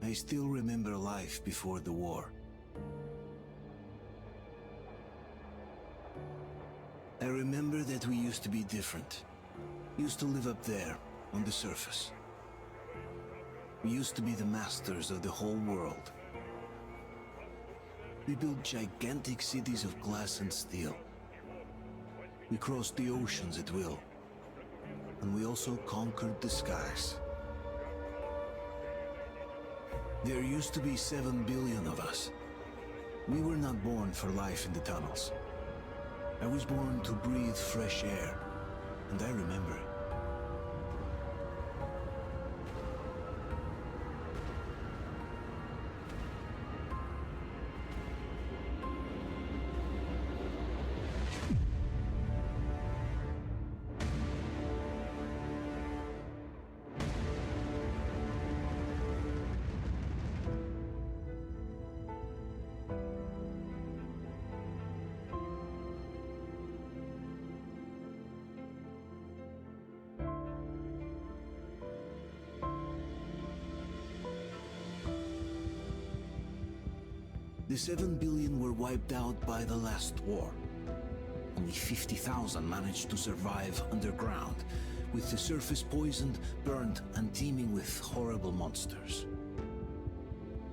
I still remember life before the war. I remember that we used to be different. Used to live up there, on the surface. We used to be the masters of the whole world. We built gigantic cities of glass and steel. We crossed the oceans at will. And we also conquered the skies. There used to be 7 billion of us. We were not born for life in the tunnels. I was born to breathe fresh air, and I remember it. The 7 billion were wiped out by the last war. Only 50,000 managed to survive underground, with the surface poisoned, burned, and teeming with horrible monsters.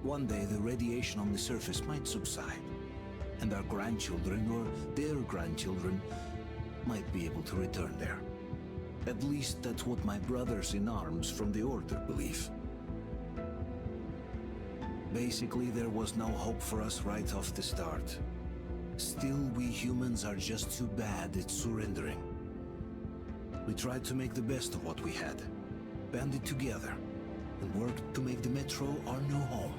One day the radiation on the surface might subside, and our grandchildren or their grandchildren might be able to return there. At least that's what my brothers in arms from the Order believe. Basically, there was no hope for us right off the start. Still, we humans are just too bad at surrendering. We tried to make the best of what we had, banded together, and worked to make the Metro our new home.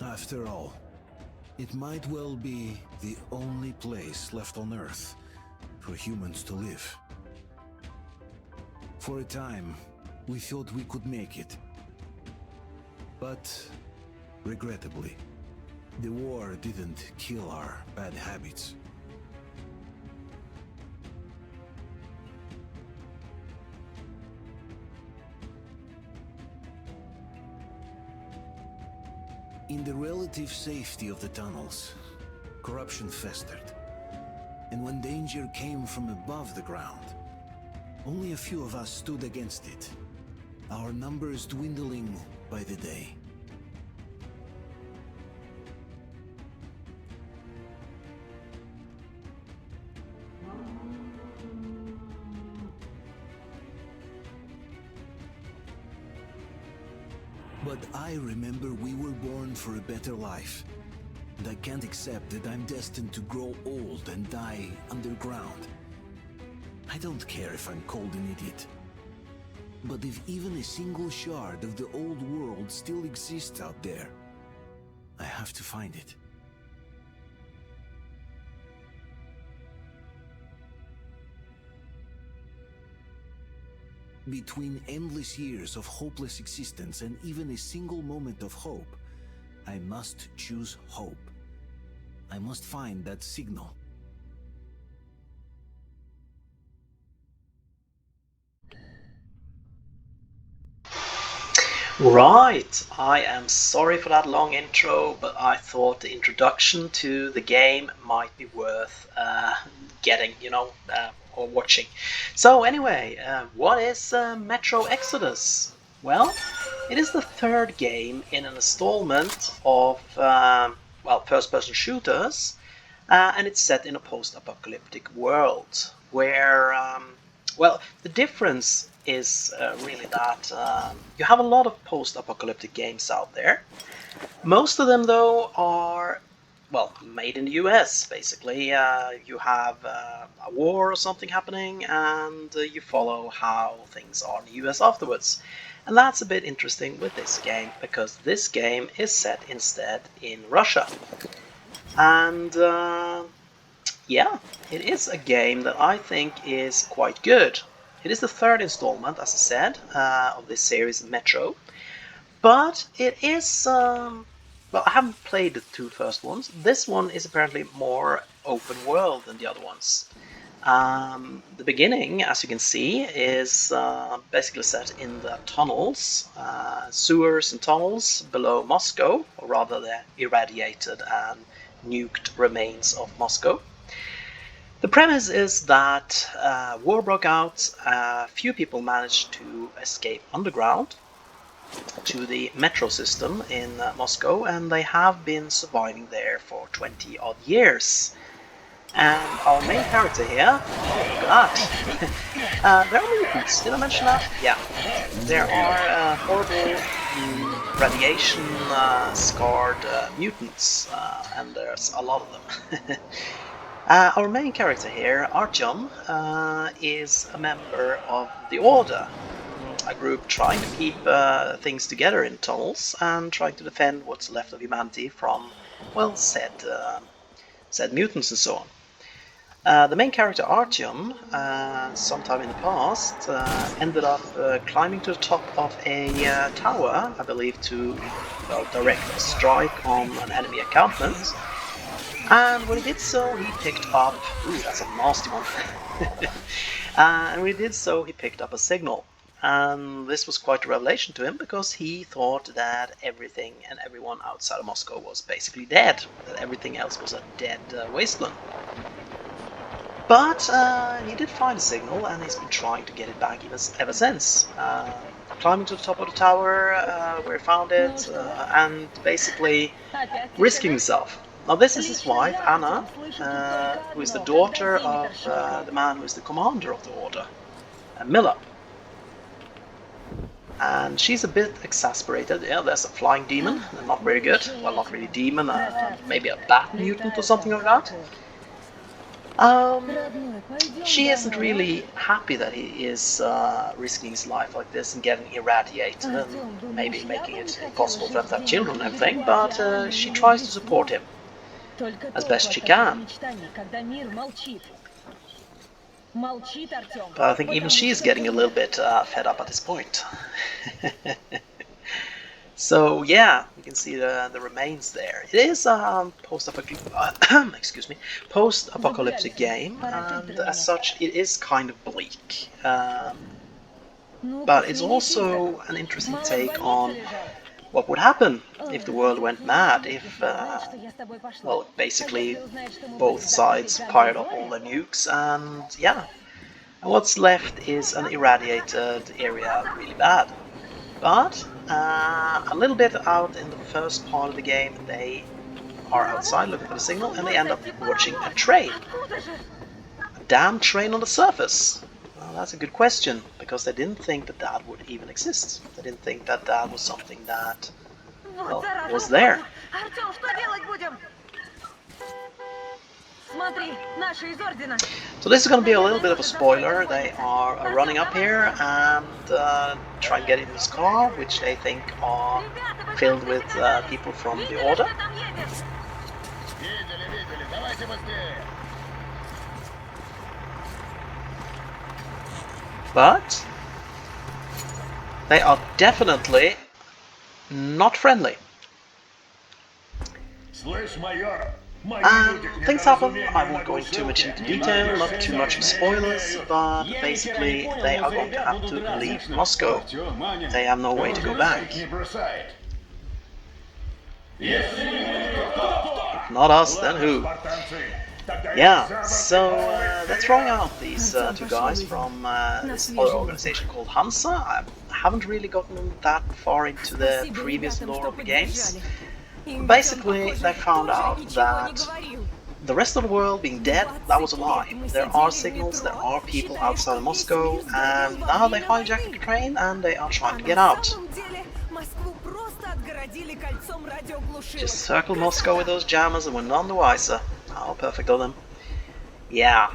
After all, it might well be the only place left on Earth for humans to live. For a time, we thought we could make it. But, regrettably, the war didn't kill our bad habits. In the relative safety of the tunnels, corruption festered. And when danger came from above the ground, only a few of us stood against it, our numbers dwindling by the day. But I remember we were born for a better life, and I can't accept that I'm destined to grow old and die underground. I don't care if I'm called an idiot. But if even a single shard of the old world still exists out there, I have to find it. Between endless years of hopeless existence and even a single moment of hope, I must choose hope. I must find that signal. Right, I am sorry for that long intro, but I thought the introduction to the game might be worth getting, or watching. So anyway, what is Metro Exodus? Well, it is the third game in an installment of, first-person shooters, and it's set in a post-apocalyptic world, where, the difference is really that you have a lot of post-apocalyptic games out there. Most of them, though, are, made in the US, basically. You have a war or something happening, and you follow how things are in the US afterwards. And that's a bit interesting with this game, because this game is set instead in Russia. And it is a game that I think is quite good. It is the third installment, as I said, of this series, Metro. But it is, I haven't played the two first ones. This one is apparently more open world than the other ones. The beginning, as you can see, is basically set in the tunnels, sewers and tunnels below Moscow, or rather the irradiated and nuked remains of Moscow. The premise is that war broke out, a few people managed to escape underground to the metro system in Moscow, and they have been surviving there for 20 odd years. And our main character here, oh look at that, there are mutants, did I mention that? Yeah, there are horrible radiation scarred mutants, and there's a lot of them. Our main character here, Artyom, is a member of the Order, a group trying to keep things together in tunnels and trying to defend what's left of humanity from, well, said mutants and so on. The main character Artyom, sometime in the past, ended up climbing to the top of a tower, I believe, to direct a strike on an enemy encampment. And when he did so, he picked up... Ooh, that's a nasty one. And when he did so, he picked up a signal. And this was quite a revelation to him, because he thought that everything and everyone outside of Moscow was basically dead, that everything else was a dead wasteland. But he did find a signal, and he's been trying to get it back ever since. Climbing to the top of the tower where he found it, and basically risking himself. Now this is his wife, Anna, who is the daughter of the man who is the commander of the Order, Miller. And she's a bit exasperated. Yeah, there's a flying demon, not very good. Well, not really demon, maybe a bat mutant or something like that. She isn't really happy that he is risking his life like this and getting irradiated and maybe making it impossible for them to have children and everything, but she tries to support him as best she can. But I think even she is getting a little bit fed up at this point. So yeah, you can see the remains there. It is a post-apocalyptic game, and as such it is kind of bleak. But it's also an interesting take on what would happen if the world went mad, if, well, basically both sides fired up all their nukes, and yeah, and what's left is an irradiated area really bad. But a little bit out in the first part of the game, they are outside looking for the signal, and they end up watching a train. A damn train on the surface. Well, that's a good question, because they didn't think that that would even exist. They didn't think that that was something that, well, was there. So this is going to be a little bit of a spoiler. They are running up here and trying to get in this car, which they think are filled with people from the Order. But they are definitely not friendly. Things happen, I won't go into too much into detail, not too much spoilers, but basically they are going to have to leave Moscow. They have no way to go back. If not us, then who? Yeah, so they're throwing out these two guys from this other organization called Hansa. I haven't really gotten that far into the previous lore of the games. Basically, they found out that the rest of the world being dead, that was a lie. There are signals, there are people outside of Moscow, and now they hijacked the train and they are trying to get out. Just circle Moscow with those jammers and we're none the wiser. How perfect of them. Yeah,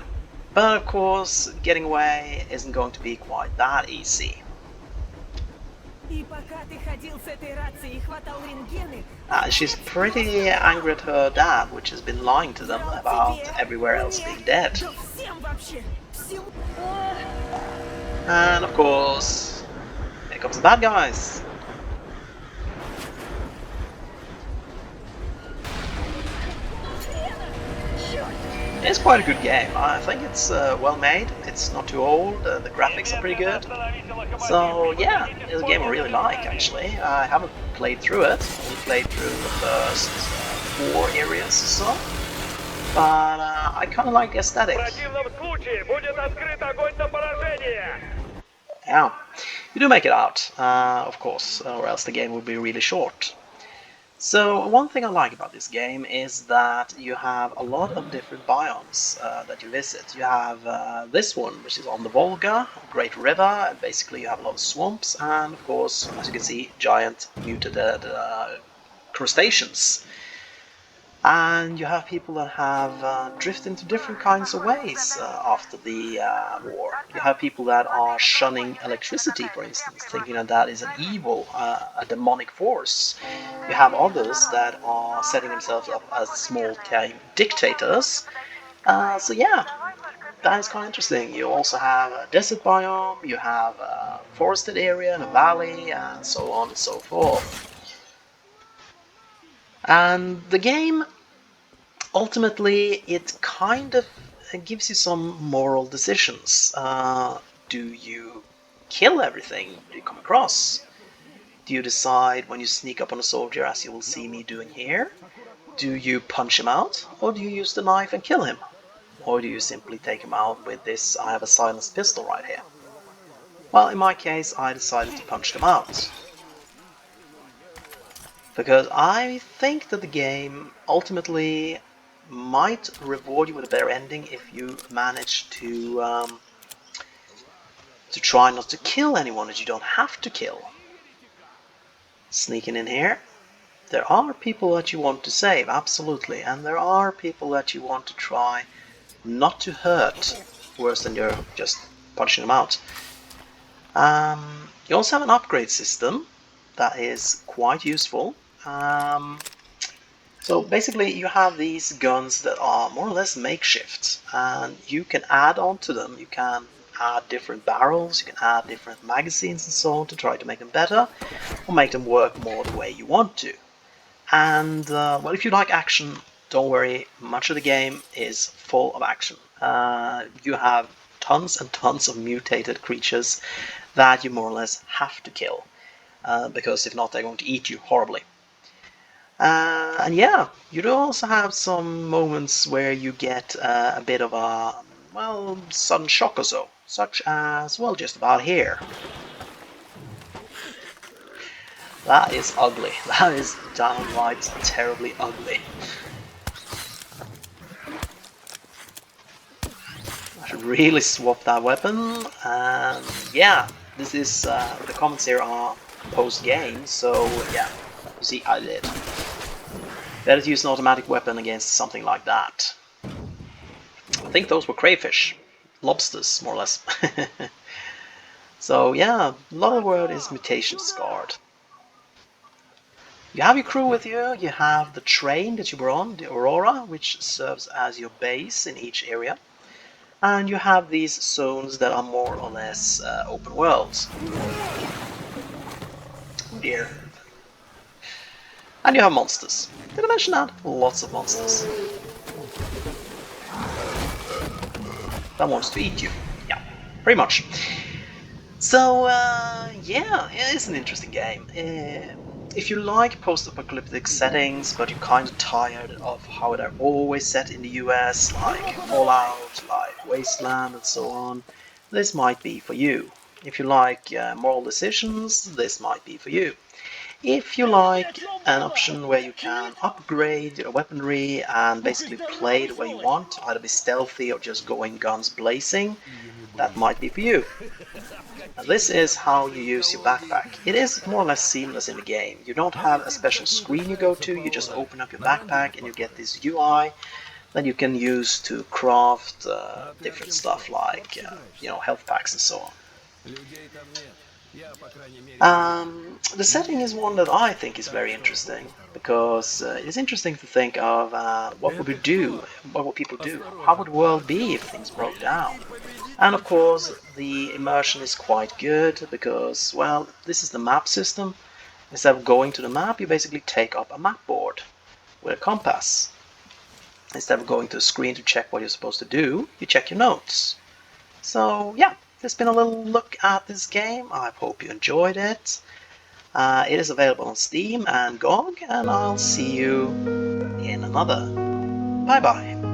but of course, getting away isn't going to be quite that easy. She's pretty angry at her dad, which has been lying to them about everywhere else being dead. And of course, here comes the bad guys. It's quite a good game. I think it's well made. It's not too old. The graphics are pretty good. So yeah, it's a game I really like actually. I haven't played through it. Only played through the first 4 areas or so. But I kind of like the aesthetic. Yeah, you do make it out, of course, or else the game would be really short. So one thing I like about this game is that you have a lot of different biomes that you visit. You have this one, which is on the Volga, a great river, and basically you have a lot of swamps, and of course, as you can see, giant mutated crustaceans. And you have people that have drifted into different kinds of ways after the war. You have people that are shunning electricity, for instance, thinking that that is an evil, a demonic force. You have others that are setting themselves up as small-time dictators. So yeah, that is quite interesting. You also have a desert biome, you have a forested area and a valley, and so on and so forth. And the game, ultimately, it kind of gives you some moral decisions. Do you kill everything you come across? Do you decide when you sneak up on a soldier, as you will see me doing here? Do you punch him out? Or do you use the knife and kill him? Or do you simply take him out with this, I have a silenced pistol right here? Well, in my case, I decided to punch them out. Because I think that the game ultimately might reward you with a better ending if you manage to try not to kill anyone that you don't have to kill. Sneaking in here, there are people that you want to save, absolutely, and there are people that you want to try not to hurt worse than you're just punching them out. You also have an upgrade system that is quite useful. So basically you have these guns that are more or less makeshift, and you can add on to them. You can add different barrels, you can add different magazines and so on to try to make them better, or make them work more the way you want to. And well, if you like action, don't worry, much of the game is full of action. You have tons and tons of mutated creatures that you more or less have to kill, because if not, they're going to eat you horribly. And yeah, you do also have some moments where you get a bit of a, well, sudden shock or so, such as, well, just about here. That is ugly. That is downright terribly ugly. I should really swap that weapon. And yeah, this is the comments here are post-game, so yeah, you see, I did. Better to use an automatic weapon against something like that. I think those were crayfish. Lobsters, more or less. So yeah, a lot of the world is mutation scarred. You have your crew with you, you have the train that you were on, the Aurora, which serves as your base in each area. And you have these zones that are more or less open worlds. Oh dear. And you have monsters. Did I mention that? Lots of monsters. That wants to eat you. Yeah, pretty much. So, yeah, it's an interesting game. If you like post-apocalyptic settings, but you're kind of tired of how they're always set in the US, like Fallout, like Wasteland, and so on, this might be for you. If you like moral decisions, this might be for you. If you like an option where you can upgrade your weaponry and basically play the way you want, either be stealthy or just going guns blazing, that might be for you. Now, this is how you use your backpack. It is more or less seamless in the game. You don't have a special screen you go to, you just open up your backpack and you get this UI that you can use to craft different stuff like, you know, health packs and so on. The setting is one that I think is very interesting, because it's interesting to think of what would we do, what would people do, how would the world be if things broke down. And of course the immersion is quite good, because, well, this is the map system. Instead of going to the map, you basically take up a map board with a compass. instead of going to a screen to check what you're supposed to do, you check your notes. So yeah, there's been a little look at this game. I hope you enjoyed it. It is available on Steam and GOG, and I'll see you in another. Bye bye.